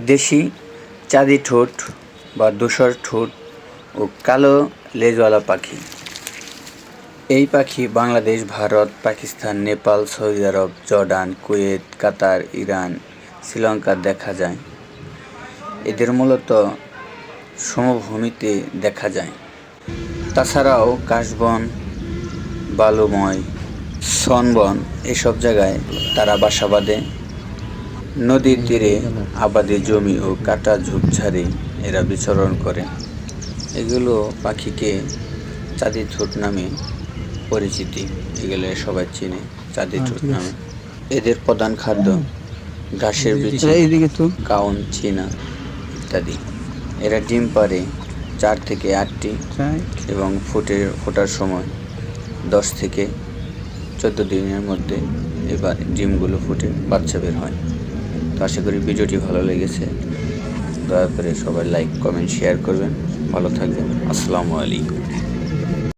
দেশি চাঁদি ঠোঁট বা ধূসর ঠোঁট ও কালো লেজওয়ালা পাখি। এই পাখি বাংলাদেশ, ভারত, পাকিস্তান, নেপাল, সৌদি আরব, জর্ডান, কুয়েত, কাতার, ইরান, শ্রীলঙ্কা দেখা যায়। এদের মূলত সমভূমিতে দেখা যায়। তাছাড়াও কাশবন, বালুময়, শনবন এসব জায়গায় তারা বাসা বাঁধে। নদীর তীরে, আবাদি জমি ও কাটা ঝোপঝাড়ে এরা বিচরণ করে। এগুলো পাখিকে চাঁদি ঠোঁট নামে পরিচিতি, এগুলো সবাই চেনে চাঁদি ঠোঁট নামে। এদের প্রধান খাদ্য ঘাসের বিচি, কাউন, চিনা ইত্যাদি। এরা ডিম পাড়ে 4 থেকে 8টি এবং ফোটার সময় 10 থেকে 14 দিনের মধ্যে এবার ডিমগুলো ফুটে বাচ্চা বের হয়। তো আশা করি ভিডিওটি ভালো লেগেছে। দয়া করে সবাই লাইক, কমেন্ট, শেয়ার করবেন। ভালো থাকবেন। আসসালামু আলাইকুম।